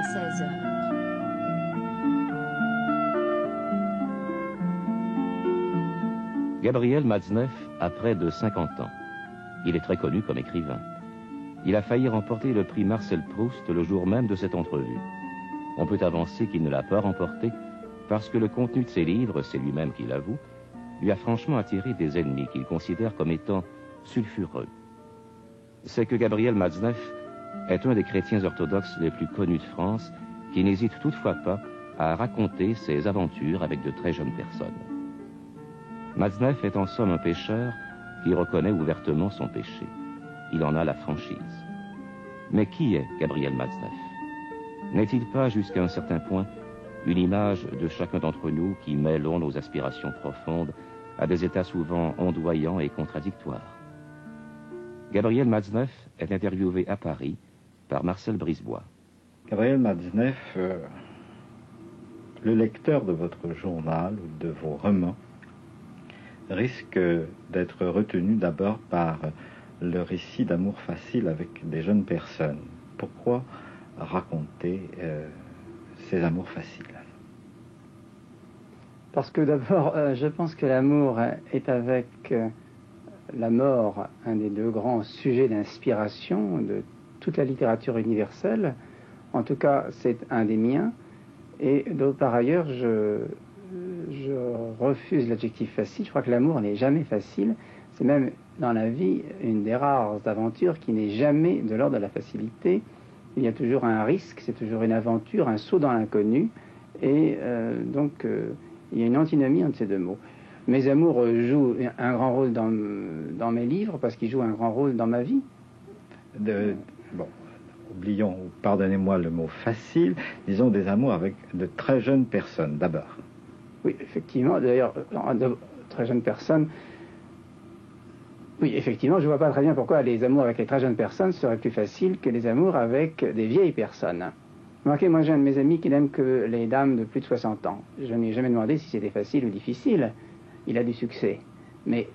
est 16 heures. Gabriel Matzneff a près de 50 ans. Il est très connu comme écrivain. Il a failli remporter le prix Marcel Proust le jour même de cette entrevue. On peut avancer qu'il ne l'a pas remporté parce que le contenu de ses livres, c'est lui-même qui l'avoue, lui a franchement attiré des ennemis qu'il considère comme étant sulfureux. C'est que Gabriel Matzneff est un des chrétiens orthodoxes les plus connus de France, qui n'hésite toutefois pas à raconter ses aventures avec de très jeunes personnes. Matzneff est en somme un pécheur qui reconnaît ouvertement son péché. Il en a la franchise. Mais qui est Gabriel Matzneff? N'est-il pas, jusqu'à un certain point, une image de chacun d'entre nous qui mêlons nos aspirations profondes à des états souvent ondoyants et contradictoires? Gabriel Matzneff est interviewé à Paris par Marcel Brisebois. Gabriel Matzneff, le lecteur de votre journal ou de vos romans risque d'être retenu d'abord par le récit d'amour facile avec des jeunes personnes. Pourquoi raconter ces amours faciles? Parce que d'abord, je pense que l'amour est avec la mort un des deux grands sujets d'inspiration de toute la littérature universelle. En tout cas, c'est un des miens. Et par ailleurs, je refuse l'adjectif facile. Je crois que l'amour n'est jamais facile. C'est même dans la vie une des rares aventures qui n'est jamais de l'ordre de la facilité. Il y a toujours un risque, c'est toujours une aventure, un saut dans l'inconnu. Et donc, il y a une antinomie entre ces deux mots. Mes amours jouent un grand rôle dans mes livres parce qu'ils jouent un grand rôle dans ma vie. Bon, oublions, pardonnez-moi le mot facile, disons des amours avec de très jeunes personnes d'abord. Oui, effectivement, d'ailleurs, de très jeunes personnes. Oui, effectivement, je ne vois pas très bien pourquoi les amours avec les très jeunes personnes seraient plus faciles que les amours avec des vieilles personnes. Remarquez, moi j'ai un de mes amis qui n'aime que les dames de plus de 60 ans. Je ne lui ai jamais demandé si c'était facile ou difficile. Il a du succès. Mais,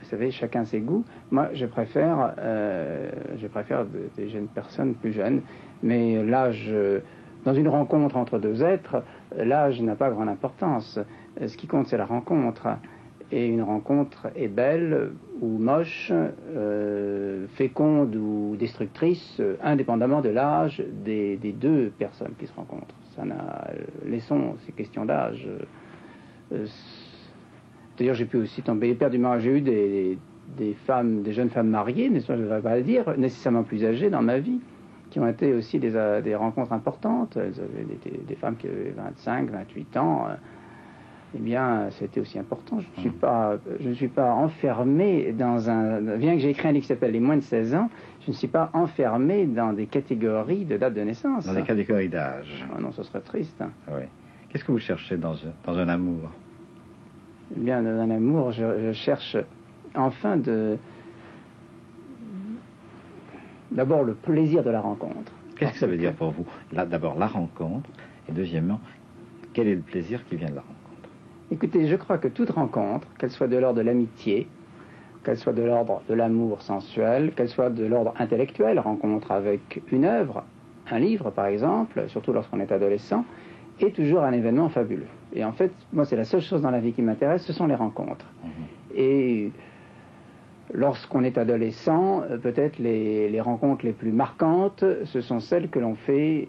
vous savez, chacun ses goûts. Moi, je préfère des jeunes personnes plus jeunes. Mais l'âge, dans une rencontre entre deux êtres, l'âge n'a pas grande importance. Ce qui compte, c'est la rencontre. Et une rencontre est belle ou moche, féconde ou destructrice, indépendamment de l'âge des deux personnes qui se rencontrent. Laissons ces questions d'âge. D'ailleurs, j'ai pu aussi tomber éperdument. J'ai eu des jeunes femmes mariées, n'est-ce pas, je ne devrais pas le dire, nécessairement plus âgées dans ma vie, qui ont été aussi des rencontres importantes. Elles avaient des femmes qui avaient 25, 28 ans. Eh bien, c'était aussi important. Je ne suis pas enfermé dans bien que j'ai écrit un livre qui s'appelle Les moins de 16 ans, je ne suis pas enfermé dans des catégories de date de naissance. Dans des catégories d'âge. Oh non, ce serait triste. Oui. Qu'est-ce que vous cherchez dans un amour? Eh bien, dans un amour, je cherche enfin d'abord le plaisir de la rencontre. Qu'est-ce que ça veut dire pour vous? D'abord la rencontre, et deuxièmement, quel est le plaisir qui vient de la rencontre? Écoutez, je crois que toute rencontre, qu'elle soit de l'ordre de l'amitié, qu'elle soit de l'ordre de l'amour sensuel, qu'elle soit de l'ordre intellectuel, rencontre avec une œuvre, un livre par exemple, surtout lorsqu'on est adolescent, est toujours un événement fabuleux. Et en fait, moi, c'est la seule chose dans la vie qui m'intéresse, ce sont les rencontres. Et lorsqu'on est adolescent, peut-être les rencontres les plus marquantes, ce sont celles que l'on fait,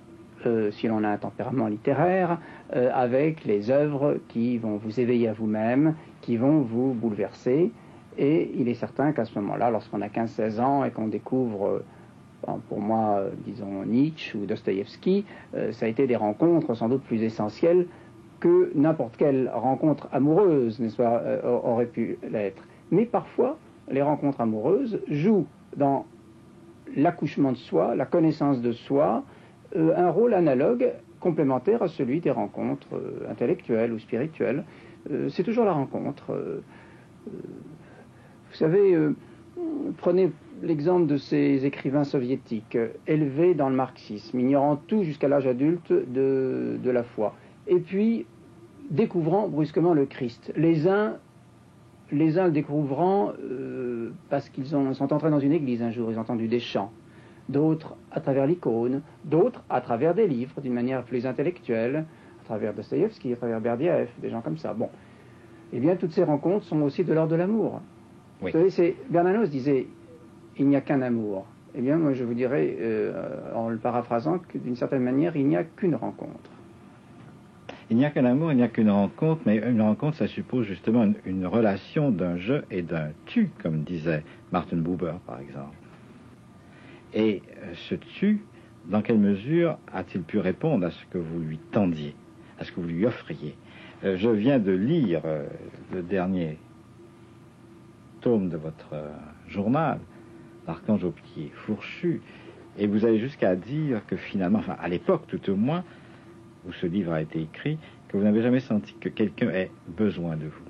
si l'on a un tempérament littéraire, avec les œuvres qui vont vous éveiller à vous-même, qui vont vous bouleverser. Et il est certain qu'à ce moment-là, lorsqu'on a 15-16 ans et qu'on découvre, pour moi, disons Nietzsche ou Dostoïevski, ça a été des rencontres sans doute plus essentielles que n'importe quelle rencontre amoureuse, n'est-ce pas, aurait pu l'être. Mais parfois, les rencontres amoureuses jouent dans l'accouchement de soi, la connaissance de soi, un rôle analogue, complémentaire à celui des rencontres intellectuelles ou spirituelles. C'est toujours la rencontre. Vous savez, prenez l'exemple de ces écrivains soviétiques, élevés dans le marxisme, ignorant tout jusqu'à l'âge adulte de la foi, et puis découvrant brusquement le Christ. Les uns le découvrant parce qu'ils sont entrés dans une église un jour, ils ont entendu des chants. d'autres à travers l'icône, d'autres à travers des livres d'une manière plus intellectuelle, à travers Dostoïevski, à travers Berdyaev, des gens comme ça. Bon, eh bien, toutes ces rencontres sont aussi de l'ordre de l'amour. Oui. Vous savez, Bernanos disait « il n'y a qu'un amour ». Eh bien, moi, je vous dirais, en le paraphrasant, que d'une certaine manière, il n'y a qu'une rencontre. Il n'y a qu'un amour, il n'y a qu'une rencontre, mais une rencontre, ça suppose justement une relation d'un je et d'un tu, comme disait Martin Buber, par exemple. Et ce tu, dans quelle mesure a-t-il pu répondre à ce que vous lui tendiez, à ce que vous lui offriez? Je viens de lire le dernier tome de votre journal, L'archange aux pieds fourchus, et vous allez jusqu'à dire que finalement, enfin à l'époque tout au moins, où ce livre a été écrit, que vous n'avez jamais senti que quelqu'un ait besoin de vous.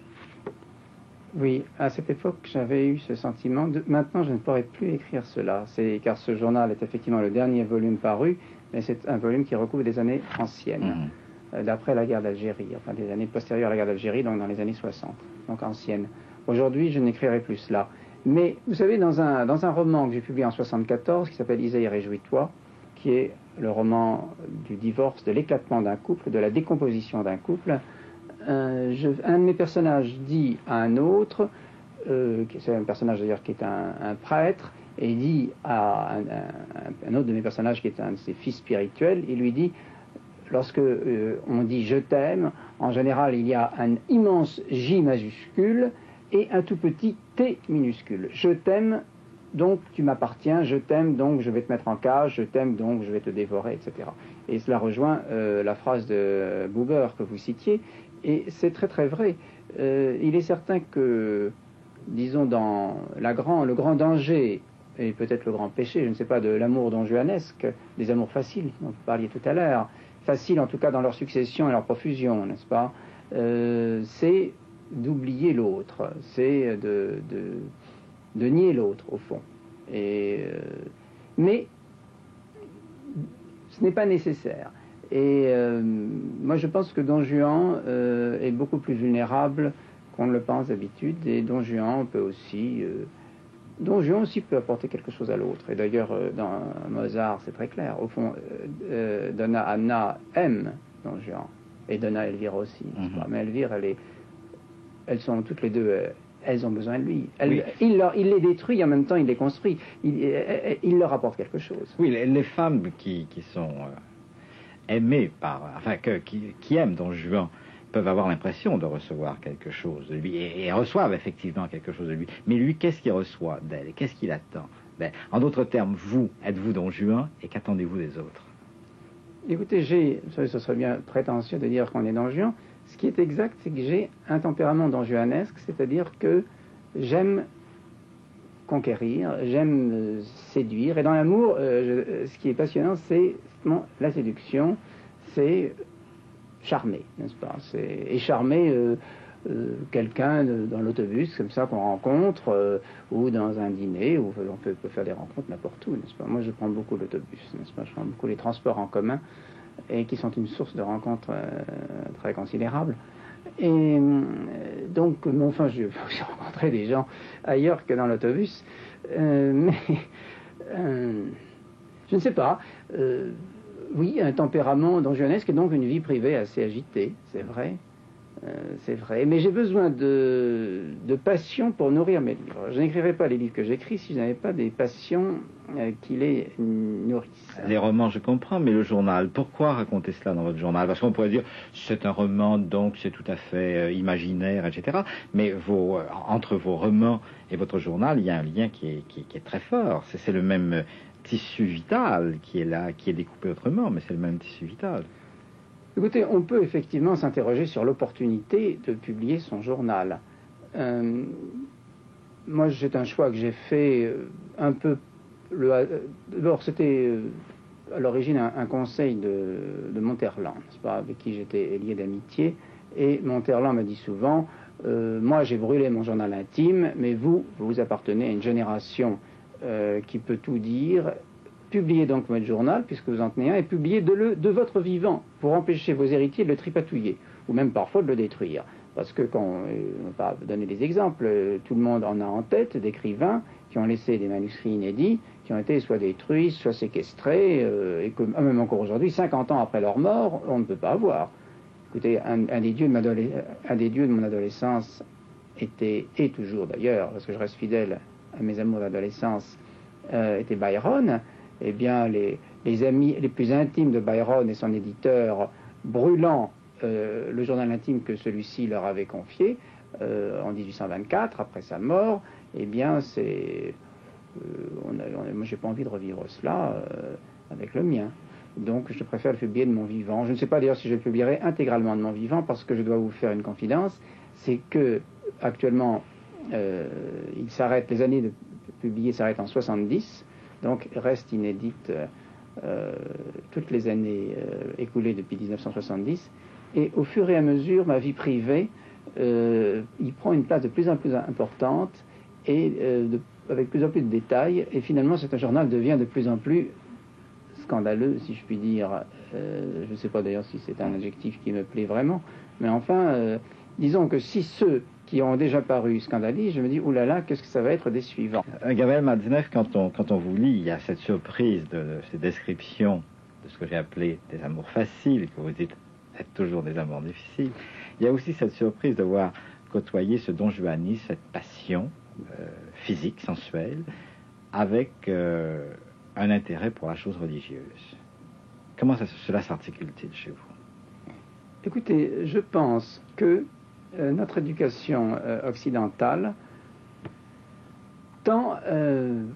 Oui, à cette époque, j'avais eu ce sentiment. Maintenant, je ne pourrais plus écrire cela, car ce journal est effectivement le dernier volume paru, mais c'est un volume qui recouvre des années anciennes, d'après la guerre d'Algérie, enfin des années postérieures à la guerre d'Algérie, donc dans les années 60, donc anciennes. Aujourd'hui, je n'écrirai plus cela. Mais vous savez, dans un roman que j'ai publié en 1974, qui s'appelle Isaïe, réjouis-toi, qui est le roman du divorce, de l'éclatement d'un couple, de la décomposition d'un couple, un de mes personnages dit à un autre, c'est un personnage d'ailleurs qui est un prêtre, et il dit à un autre de mes personnages qui est un de ses fils spirituels, il lui dit, lorsque on dit je t'aime, en général il y a un immense J majuscule et un tout petit T minuscule. Je t'aime, donc tu m'appartiens, je t'aime, donc je vais te mettre en cage, je t'aime, donc je vais te dévorer, etc. Et cela rejoint la phrase de Buber que vous citiez, et c'est très très vrai. Il est certain que, disons, dans le grand danger, et peut-être le grand péché, je ne sais pas, de l'amour donjuanesque, des amours faciles, dont vous parliez tout à l'heure, faciles en tout cas dans leur succession et leur profusion, n'est-ce pas, c'est d'oublier l'autre, c'est de nier l'autre, au fond. Mais ce n'est pas nécessaire. Et moi, je pense que Don Juan est beaucoup plus vulnérable qu'on ne le pense d'habitude. Et Don Juan peut aussi... Don Juan aussi peut apporter quelque chose à l'autre. Et d'ailleurs, dans Mozart, c'est très clair. Au fond, Donna Anna aime Don Juan. Et Donna Elvira aussi. Mais Elvira, elles sont toutes les deux... elles ont besoin de lui. Oui. Il les détruit, en même temps il les construit. Il leur apporte quelque chose. Oui, les femmes qui sont aimées qui aiment Don Juan peuvent avoir l'impression de recevoir quelque chose de lui, et reçoivent effectivement quelque chose de lui. Mais lui, qu'est-ce qu'il reçoit d'elle? Qu'est-ce qu'il attend? En d'autres termes, vous, êtes-vous Don Juan, et qu'attendez-vous des autres? Écoutez, ce serait bien prétentieux de dire qu'on est Don Juan. Ce qui est exact, c'est que j'ai un tempérament donjuanesque, c'est-à-dire que j'aime conquérir, j'aime séduire. Et dans l'amour, ce qui est passionnant, c'est la séduction, c'est charmer, n'est-ce pas? Et charmer quelqu'un dans l'autobus, comme ça, qu'on rencontre, ou dans un dîner, où on peut faire des rencontres n'importe où, n'est-ce pas? Moi, je prends beaucoup l'autobus, n'est-ce pas? Je prends beaucoup les transports en commun, et qui sont une source de rencontres très considérable. Et donc, enfin, j'ai rencontré des gens ailleurs que dans l'autobus, mais je ne sais pas. Oui, un tempérament donjuanesque et donc une vie privée assez agitée, c'est vrai. C'est vrai, mais j'ai besoin de passion pour nourrir mes livres. Je n'écrirais pas les livres que j'écris si je n'avais pas des passions qui les nourrissent. Les romans, je comprends, mais le journal, pourquoi raconter cela dans votre journal? Parce qu'on pourrait dire, c'est un roman, donc c'est tout à fait imaginaire, etc. Mais entre vos romans et votre journal, il y a un lien qui est très fort. C'est le même tissu vital qui est là, qui est découpé autrement, mais c'est le même tissu vital. Écoutez, on peut effectivement s'interroger sur l'opportunité de publier son journal. Moi, c'est un choix que j'ai fait un peu... D'abord, c'était à l'origine un conseil de Monterland, n'est-ce pas, avec qui j'étais lié d'amitié. Et Monterland m'a dit souvent, moi j'ai brûlé mon journal intime, mais vous appartenez à une génération qui peut tout dire. Publiez donc votre journal, puisque vous en tenez un, et publiez de votre vivant, pour empêcher vos héritiers de le tripatouiller, ou même parfois de le détruire. Parce que quand on va donner des exemples, tout le monde en a en tête d'écrivains qui ont laissé des manuscrits inédits, qui ont été soit détruits, soit séquestrés, et que même encore aujourd'hui, 50 ans après leur mort, on ne peut pas avoir. Écoutez, un des dieux de mon adolescence était, et toujours d'ailleurs, parce que je reste fidèle à mes amours d'adolescence, était Byron. Eh bien, les amis les plus intimes de Byron et son éditeur, brûlant le journal intime que celui-ci leur avait confié en 1824, après sa mort, eh bien, c'est... moi, j'ai pas envie de revivre cela avec le mien. Donc, je préfère le publier de mon vivant. Je ne sais pas d'ailleurs si je le publierai intégralement de mon vivant, parce que je dois vous faire une confidence, c'est que actuellement, il s'arrête, les années de publier s'arrêtent en 70, donc reste inédite toutes les années écoulées depuis 1970, et au fur et à mesure, ma vie privée, il prend une place de plus en plus importante, et avec de plus en plus de détails, et finalement, cet journal devient de plus en plus scandaleux, si je puis dire. Je ne sais pas d'ailleurs si c'est un adjectif qui me plaît vraiment, mais enfin, disons que si ceux qui ont déjà paru scandalisent, je me dis, oulala, qu'est-ce que ça va être des suivants. Gabriel Madinef, quand on vous lit, il y a cette surprise de ces descriptions de ce que j'ai appelé des amours faciles, que vous dites être toujours des amours difficiles. Il y a aussi cette surprise de voir côtoyer ce donjuanisme, cette passion physique, sensuelle, avec un intérêt pour la chose religieuse. Comment cela s'articule-t-il chez vous? Écoutez, je pense que notre éducation occidentale tend,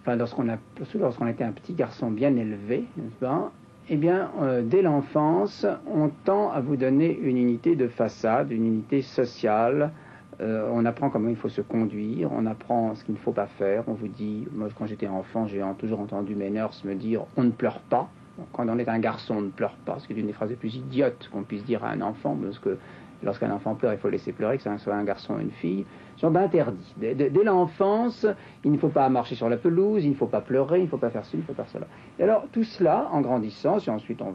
lorsqu'on était un petit garçon bien élevé, n'est-ce pas, eh bien, dès l'enfance, on tend à vous donner une unité de façade, une unité sociale. On apprend comment il faut se conduire, on apprend ce qu'il ne faut pas faire. On vous dit, moi quand j'étais enfant, j'ai toujours entendu mes nurses me dire on ne pleure pas. Quand on est un garçon, on ne pleure pas, ce qui est une des phrases les plus idiotes qu'on puisse dire à un enfant, parce que lorsqu'un enfant pleure, il faut laisser pleurer, que ce soit un garçon ou une fille. Ce sont d'interdits. Dès l'enfance, il ne faut pas marcher sur la pelouse, il ne faut pas pleurer, il ne faut pas faire ci, il ne faut pas faire cela. Et alors, tout cela, en grandissant, si ensuite on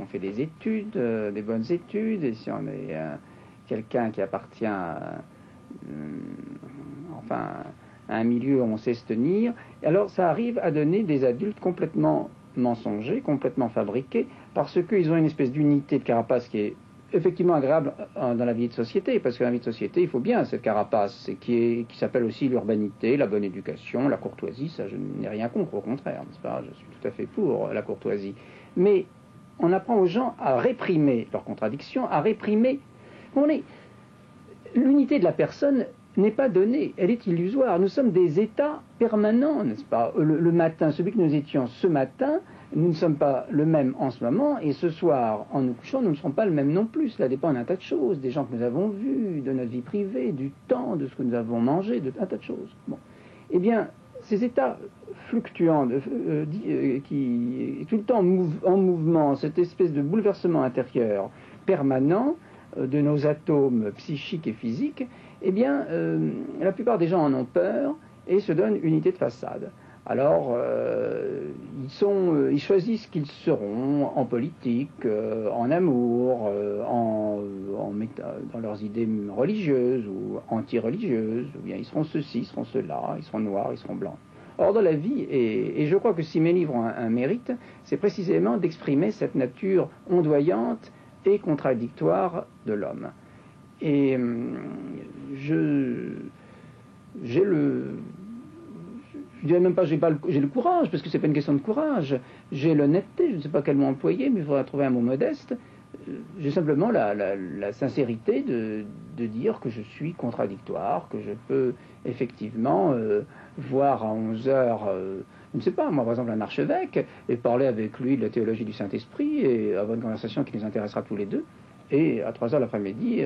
fait des études, des bonnes études, et si on est quelqu'un qui appartient à un milieu où on sait se tenir, alors ça arrive à donner des adultes complètement mensongers, complètement fabriqués, parce qu'ils ont une espèce d'unité de carapace qui est effectivement agréable dans la vie de société, parce que dans la vie de société, il faut bien cette carapace, qui s'appelle aussi l'urbanité, la bonne éducation, la courtoisie. Ça, je n'ai rien contre, au contraire, n'est-ce pas? Je suis tout à fait pour la courtoisie. Mais on apprend aux gens à réprimer leurs contradictions, à réprimer... L'unité de la personne n'est pas donnée, elle est illusoire. Nous sommes des états permanents, n'est-ce pas? Le matin, celui que nous étions ce matin, nous ne sommes pas le même en ce moment, et ce soir, en nous couchant, nous ne serons pas le même non plus. Cela dépend d'un tas de choses, des gens que nous avons vus, de notre vie privée, du temps, de ce que nous avons mangé, d'un tas de choses. Bon. Eh bien, ces états fluctuants, qui tout le temps en mouvement, cette espèce de bouleversement intérieur permanent de nos atomes psychiques et physiques, eh bien, la plupart des gens en ont peur et se donnent une unité de façade. Alors, ils choisissent qui ils seront en politique, en amour, dans leurs idées religieuses ou anti-religieuses, ou bien ils seront ceci, ils seront cela, ils seront noirs, ils seront blancs. Or, dans la vie, et je crois que si mes livres ont un mérite, c'est précisément d'exprimer cette nature ondoyante et contradictoire de l'homme. Et j'ai le courage, parce que c'est pas une question de courage. J'ai l'honnêteté, je ne sais pas quel mot employer, mais il faudra trouver un mot modeste. J'ai simplement la sincérité de dire que je suis contradictoire, que je peux effectivement voir à 11 heures, je ne sais pas, moi par exemple un archevêque, et parler avec lui de la théologie du Saint-Esprit, et avoir une conversation qui nous intéressera tous les deux, et à 3 heures l'après-midi,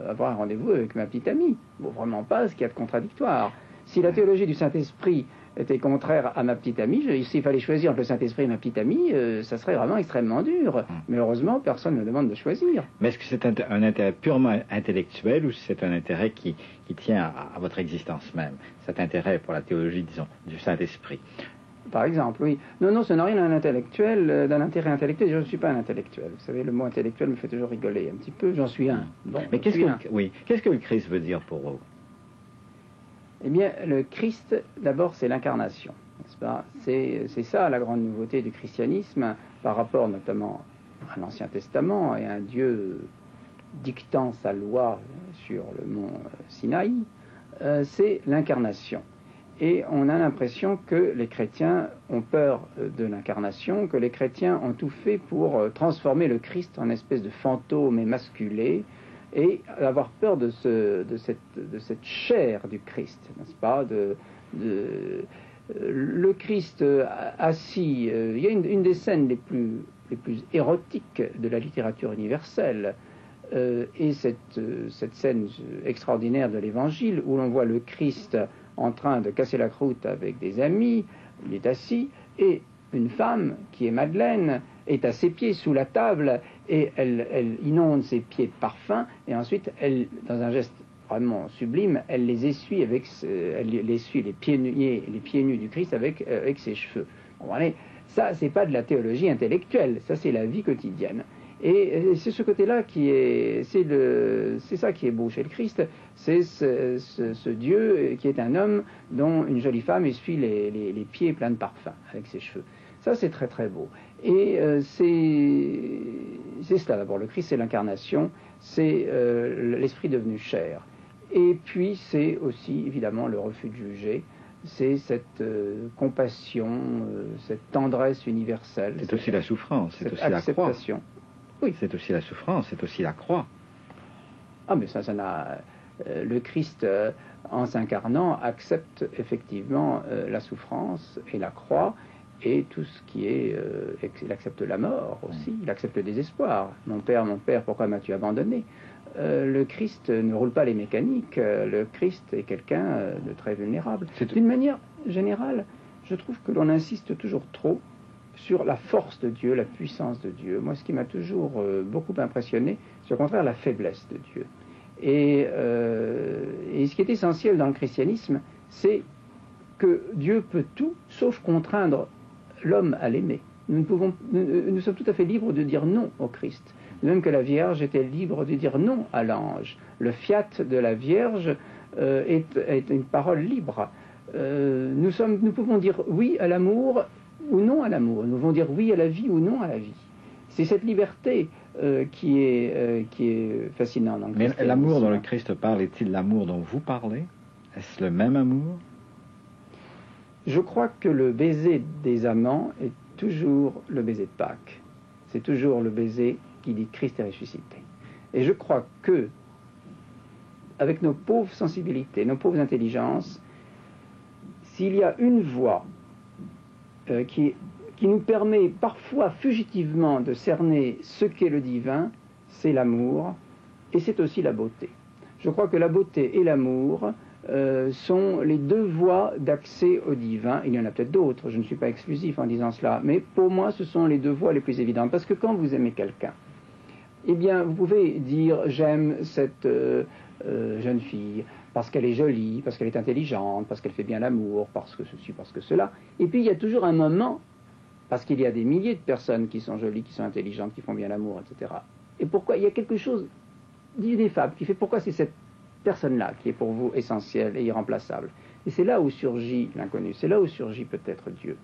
avoir un rendez-vous avec ma petite amie. Bon, vraiment pas ce qu'il y a de contradictoire. Si la théologie du Saint-Esprit était contraire à ma petite amie, s'il fallait choisir entre le Saint-Esprit et ma petite amie, ça serait vraiment extrêmement dur. Mais heureusement, personne ne me demande de choisir. Mais est-ce que c'est un intérêt purement intellectuel ou c'est un intérêt qui tient à votre existence même? Cet intérêt pour la théologie, disons, du Saint-Esprit? Par exemple, oui. Non, ça n'a rien d'un intellectuel, d'un intérêt intellectuel. Je ne suis pas un intellectuel. Vous savez, le mot intellectuel me fait toujours rigoler un petit peu. J'en suis un. Bon, mais qu'est-ce que le Christ veut dire pour vous? Eh bien, le Christ, d'abord, c'est l'incarnation, n'est-ce C'est ça la grande nouveauté du christianisme par rapport notamment à l'Ancien Testament et à un Dieu dictant sa loi sur le mont Sinaï, c'est l'incarnation. Et on a l'impression que les chrétiens ont peur de l'incarnation, que les chrétiens ont tout fait pour transformer le Christ en espèce de fantôme émasculé et avoir peur de cette chair du Christ, n'est-ce pas, le Christ assis. Il y a une des scènes les plus érotiques de la littérature universelle, et cette scène extraordinaire de l'Évangile où l'on voit le Christ en train de casser la croûte avec des amis, il est assis, et une femme, qui est Madeleine, est à ses pieds sous la table, et elle inonde ses pieds de parfum, et ensuite, elle, dans un geste vraiment sublime, elle les essuie elle essuie les pieds nus du Christ avec ses cheveux. Bon, allez, ça, c'est pas de la théologie intellectuelle, ça c'est la vie quotidienne. Et c'est ce côté-là c'est ça qui est beau chez le Christ, c'est ce Dieu qui est un homme dont une jolie femme essuie les pieds pleins de parfum avec ses cheveux. Ça, c'est très très beau. Et c'est cela d'abord. Le Christ, c'est l'incarnation, c'est l'esprit devenu chair. Et puis, c'est aussi évidemment le refus de juger. C'est cette compassion, cette tendresse universelle. C'est aussi la souffrance, c'est aussi la croix. Oui. C'est aussi la souffrance, c'est aussi la croix. Ah, mais ça n'a... le Christ, en s'incarnant, accepte effectivement la souffrance et la croix et tout ce qui est... il accepte la mort aussi, il accepte le désespoir. Mon père, pourquoi m'as-tu abandonné ? Le Christ ne roule pas les mécaniques, le Christ est quelqu'un de très vulnérable. D'une manière générale, je trouve que l'on insiste toujours trop sur la force de Dieu, la puissance de Dieu. Moi, ce qui m'a toujours beaucoup impressionné, c'est au contraire la faiblesse de Dieu. Et ce qui est essentiel dans le christianisme, c'est que Dieu peut tout, sauf contraindre l'homme à l'aimer. Nous sommes tout à fait libres de dire non au Christ. De même que la Vierge était libre de dire non à l'ange. Le fiat de la Vierge est une parole libre. Nous pouvons dire oui à l'amour ou non à l'amour. Nous pouvons dire oui à la vie ou non à la vie. C'est cette liberté qui est fascinante dans le christianisme. Mais l'amour dont le Christ parle, est-il l'amour dont vous parlez ? Est-ce le même amour ? Je crois que le baiser des amants est toujours le baiser de Pâques. C'est toujours le baiser qui dit Christ est ressuscité. Et je crois que, avec nos pauvres sensibilités, nos pauvres intelligences, s'il y a une voie qui nous permet parfois fugitivement de cerner ce qu'est le divin, c'est l'amour, et c'est aussi la beauté. Je crois que la beauté et l'amour sont les deux voies d'accès au divin. Il y en a peut-être d'autres, je ne suis pas exclusif en disant cela, mais pour moi ce sont les deux voies les plus évidentes. Parce que quand vous aimez quelqu'un, eh bien vous pouvez dire j'aime cette jeune fille parce qu'elle est jolie, parce qu'elle est intelligente, parce qu'elle fait bien l'amour, parce que ceci, parce que cela. Et puis il y a toujours un moment, parce qu'il y a des milliers de personnes qui sont jolies, qui sont intelligentes, qui font bien l'amour, etc. Et pourquoi il y a quelque chose d'ineffable qui fait pourquoi c'est cette personne-là qui est pour vous essentielle et irremplaçable. Et c'est là où surgit l'inconnu, c'est là où surgit peut-être Dieu.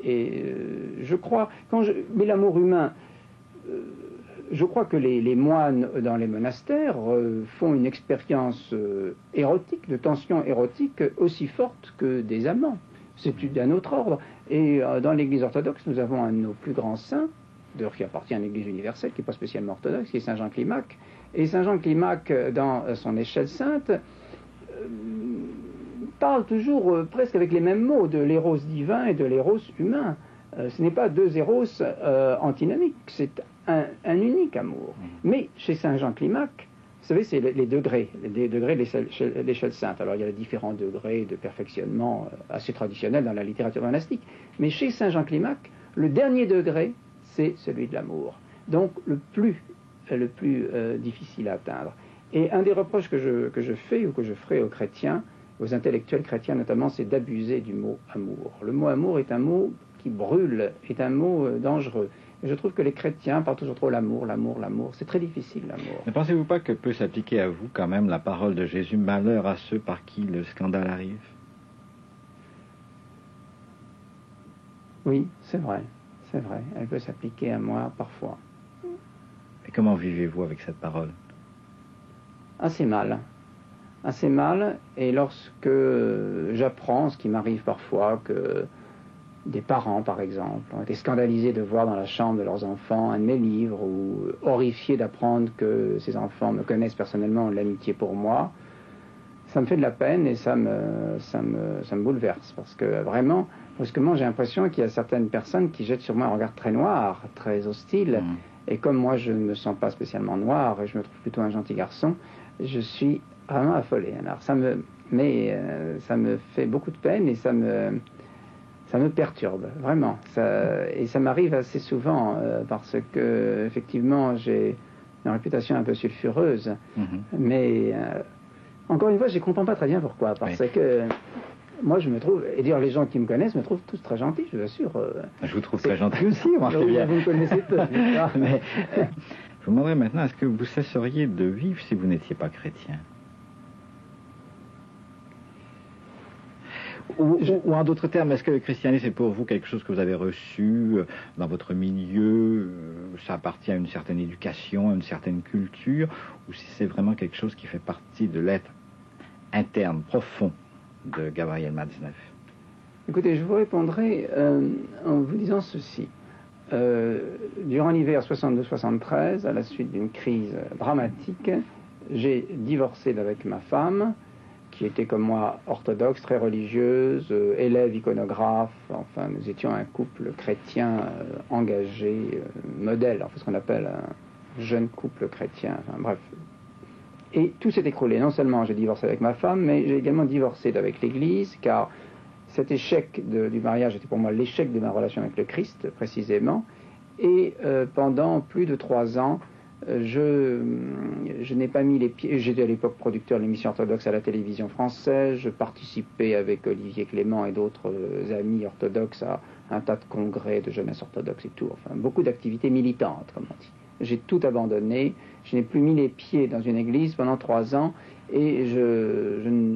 Et je crois, mais l'amour humain, je crois que les moines dans les monastères font une expérience érotique, de tension érotique aussi forte que des amants. C'est d'un autre ordre. Et dans l'Église orthodoxe, nous avons un de nos plus grands saints, d'ailleurs qui appartient à l'Église universelle, qui n'est pas spécialement orthodoxe, qui est Saint Jean Climac. Et Saint Jean Climac, dans son échelle sainte, parle toujours presque avec les mêmes mots de l'éros divin et de l'éros humain. Ce n'est pas deux éros antinomiques, c'est un unique amour. Mais chez Saint Jean Climac, vous savez, c'est les degrés de l'échelle sainte. Alors il y a les différents degrés de perfectionnement assez traditionnels dans la littérature monastique. Mais chez Saint Jean Climac, le dernier degré, c'est celui de l'amour. Donc le plus difficile à atteindre. Et un des reproches que je fais ou que je ferai aux chrétiens, aux intellectuels chrétiens notamment, c'est d'abuser du mot amour. Le mot amour est un mot qui brûle, est un mot dangereux. Et je trouve que les chrétiens parlent toujours trop l'amour. C'est très difficile, l'amour. Ne pensez-vous pas que peut s'appliquer à vous quand même la parole de Jésus, malheur à ceux par qui le scandale arrive ? Oui, c'est vrai, c'est vrai. Elle peut s'appliquer à moi parfois. Et comment vivez-vous avec cette parole? Assez mal. Assez mal, et lorsque j'apprends, ce qui m'arrive parfois, que des parents, par exemple, ont été scandalisés de voir dans la chambre de leurs enfants un de mes livres, ou horrifiés d'apprendre que ces enfants me connaissent personnellement, ont de l'amitié pour moi, ça me fait de la peine et ça me bouleverse, parce que vraiment, brusquement, j'ai l'impression qu'il y a certaines personnes qui jettent sur moi un regard très noir, très hostile, et comme moi je ne me sens pas spécialement noir, et je me trouve plutôt un gentil garçon, je suis vraiment affolé. Alors ça me fait beaucoup de peine, et ça me perturbe, vraiment. Et ça m'arrive assez souvent, parce que, effectivement, j'ai une réputation un peu sulfureuse, mais encore une fois, je ne comprends pas très bien pourquoi, parce que moi, je me trouve, et dire les gens qui me connaissent me trouvent tous très gentils, je vous assure. Je vous trouve très gentil aussi, moi. Vous me connaissez peu, n'est-ce pas? Mais je vous demanderais maintenant, est-ce que vous cesseriez de vivre si vous n'étiez pas chrétien? Ou en d'autres termes, est-ce que le christianisme est pour vous quelque chose que vous avez reçu dans votre milieu, ça appartient à une certaine éducation, à une certaine culture, ou si c'est vraiment quelque chose qui fait partie de l'être interne, profond de Gabriel Matzneff? Écoutez, je vous répondrai en vous disant ceci. Durant l'hiver 62-73, à la suite d'une crise dramatique, j'ai divorcé d'avec ma femme, qui était comme moi orthodoxe, très religieuse, élève iconographe. Enfin, nous étions un couple chrétien engagé, modèle, enfin ce qu'on appelle un jeune couple chrétien, enfin bref. Et tout s'est écroulé. Non seulement j'ai divorcé avec ma femme, mais j'ai également divorcé d'avec l'Église, car cet échec du mariage était pour moi l'échec de ma relation avec le Christ, précisément. Et pendant plus de 3 ans, je n'ai pas mis les pieds. J'étais à l'époque producteur de l'émission orthodoxe à la télévision française. Je participais avec Olivier Clément et d'autres amis orthodoxes à un tas de congrès de jeunesse orthodoxe et tout. Enfin, beaucoup d'activités militantes, comme on dit. J'ai tout abandonné. Je n'ai plus mis les pieds dans une église pendant 3 ans et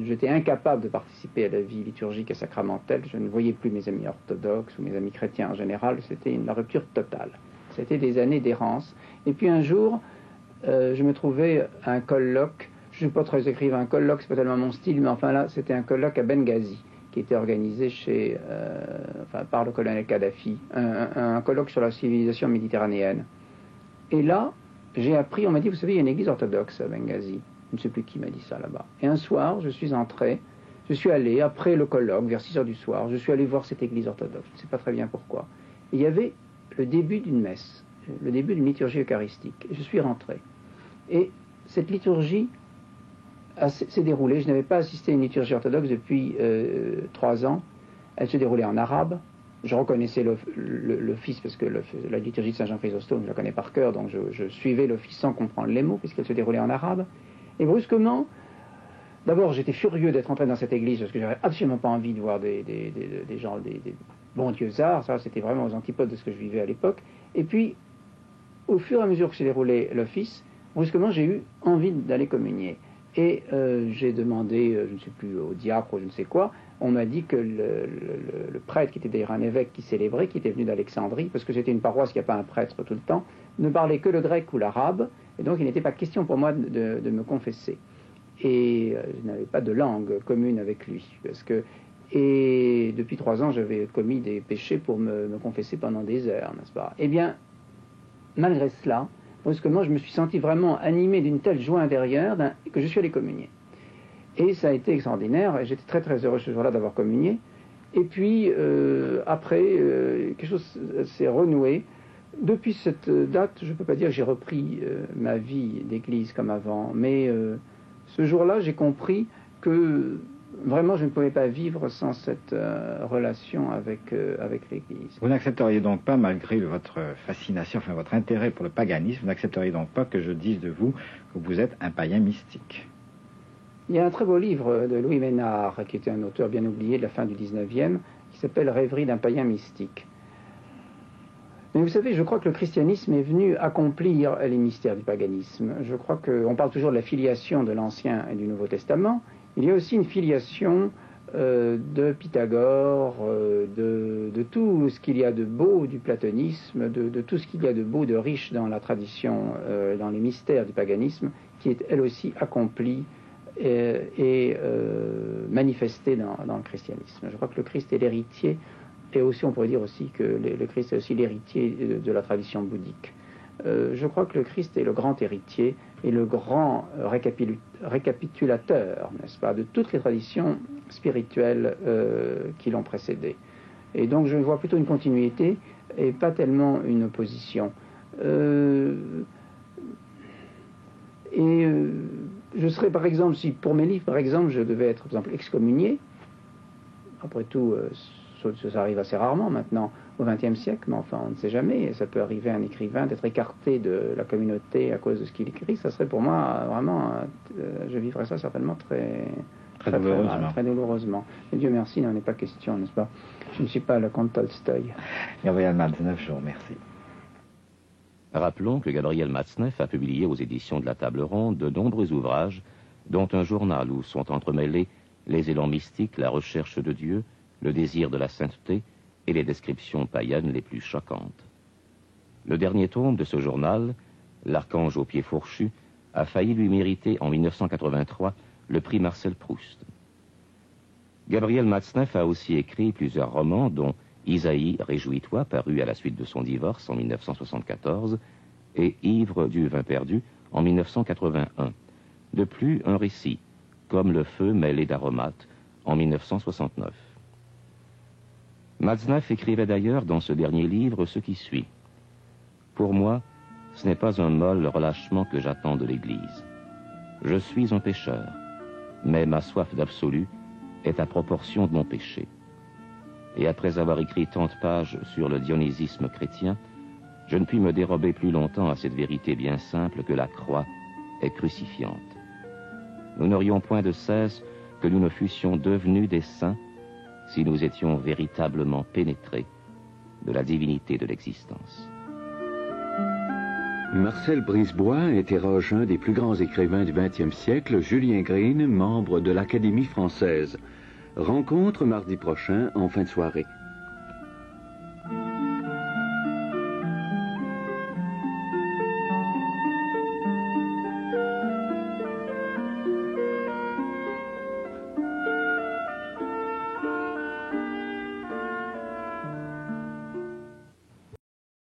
j'étais incapable de participer à la vie liturgique et sacramentelle. Je ne voyais plus mes amis orthodoxes ou mes amis chrétiens en général. C'était une rupture totale. C'était des années d'errance. Et puis un jour, je me trouvais à un colloque. Je ne suis pas très écrivain, un colloque, c'est pas tellement mon style, mais enfin là, c'était un colloque à Benghazi, qui était organisé par le colonel Kadhafi, un colloque sur la civilisation méditerranéenne. Et là, j'ai appris, on m'a dit, vous savez, il y a une église orthodoxe à Benghazi. Je ne sais plus qui m'a dit ça là-bas. Et un soir, je suis allé, après le colloque, vers 6 heures du soir, je suis allé voir cette église orthodoxe. Je ne sais pas très bien pourquoi. Et il y avait le début d'une messe, le début d'une liturgie eucharistique. Je suis rentré. Et cette liturgie s'est déroulée. Je n'avais pas assisté à une liturgie orthodoxe depuis 3 ans. Elle se déroulait en arabe. Je reconnaissais l'office, parce que la liturgie de Saint Jean Chrysostome, je la connais par cœur, donc je suivais l'office sans comprendre les mots, puisqu'elle se déroulait en arabe. Et brusquement, d'abord j'étais furieux d'être entré dans cette église, parce que j'avais absolument pas envie de voir des gens, des bons dieux-arts. Ça, c'était vraiment aux antipodes de ce que je vivais à l'époque. Et puis, au fur et à mesure que s'est déroulé l'office, brusquement j'ai eu envie d'aller communier. Et j'ai demandé, je ne sais plus, au diacre ou je ne sais quoi. On m'a dit que le prêtre, qui était d'ailleurs un évêque qui célébrait, qui était venu d'Alexandrie, parce que c'était une paroisse qui n'a pas un prêtre tout le temps, ne parlait que le grec ou l'arabe, et donc il n'était pas question pour moi de me confesser. Et je n'avais pas de langue commune avec lui, et depuis 3 ans, j'avais commis des péchés pour me confesser pendant des heures, n'est-ce pas? Eh bien, malgré cela, brusquement, je me suis senti vraiment animé d'une telle joie intérieure que je suis allé communier. Et ça a été extraordinaire, et j'étais très très heureux ce jour-là d'avoir communié. Et puis, après, quelque chose s'est renoué. Depuis cette date, je ne peux pas dire que j'ai repris ma vie d'église comme avant, mais ce jour-là, j'ai compris que vraiment, je ne pouvais pas vivre sans cette relation avec l'Église. Vous n'accepteriez donc pas, malgré votre fascination, enfin votre intérêt pour le paganisme, vous n'accepteriez donc pas que je dise de vous que vous êtes un païen mystique? Il y a un très beau livre de Louis Ménard, qui était un auteur bien oublié de la fin du 19e, qui s'appelle « Rêverie d'un païen mystique ». Mais vous savez, je crois que le christianisme est venu accomplir les mystères du paganisme. Je crois qu'on parle toujours de la filiation de l'Ancien et du Nouveau Testament. Il y a aussi une filiation de Pythagore, de tout ce qu'il y a de beau du platonisme, de tout ce qu'il y a de beau, de riche dans la tradition, dans les mystères du paganisme, qui est elle aussi accomplie et manifestée dans le christianisme. Je crois que le Christ est l'héritier, et aussi on pourrait dire aussi que le Christ est aussi l'héritier de la tradition bouddhique. Je crois que le Christ est le grand héritier et le grand récapitulateur, n'est-ce pas, de toutes les traditions spirituelles qui l'ont précédé. Et donc je vois plutôt une continuité et pas tellement une opposition. Je serais, par exemple, si pour mes livres, par exemple, je devais être, par exemple, excommunié, après tout, ça arrive assez rarement maintenant, au XXe siècle, mais enfin, on ne sait jamais, ça peut arriver à un écrivain d'être écarté de la communauté à cause de ce qu'il écrit, ça serait pour moi vraiment, je vivrais ça certainement très douloureusement. Mais Dieu merci, il n'en est pas question, n'est-ce pas? Je ne suis pas le comte Tolstoï. Gabriel Matzneff, je vous remercie. Rappelons que Gabriel Matzneff a publié aux éditions de la Table Ronde de nombreux ouvrages, dont un journal où sont entremêlés les élans mystiques, la recherche de Dieu, le désir de la sainteté et les descriptions païennes les plus choquantes. Le dernier tome de ce journal, L'Archange aux pieds fourchus, a failli lui mériter en 1983 le prix Marcel Proust. Gabriel Matzneff a aussi écrit plusieurs romans, dont Isaïe, réjouis-toi, paru à la suite de son divorce en 1974, et Ivre du vin perdu en 1981. De plus, un récit, Comme le feu mêlé d'aromates, en 1969. Matzneff écrivait d'ailleurs dans ce dernier livre ce qui suit. Pour moi, ce n'est pas un molle relâchement que j'attends de l'Église. Je suis un pécheur, mais ma soif d'absolu est à proportion de mon péché. Et après avoir écrit tant de pages sur le dionyésisme chrétien, je ne puis me dérober plus longtemps à cette vérité bien simple que la croix est crucifiante. Nous n'aurions point de cesse que nous ne fussions devenus des saints si nous étions véritablement pénétrés de la divinité de l'existence. Marcel Brisebois interroge un des plus grands écrivains du XXe siècle, Julien Green, membre de l'Académie française. Rencontre mardi prochain en fin de soirée.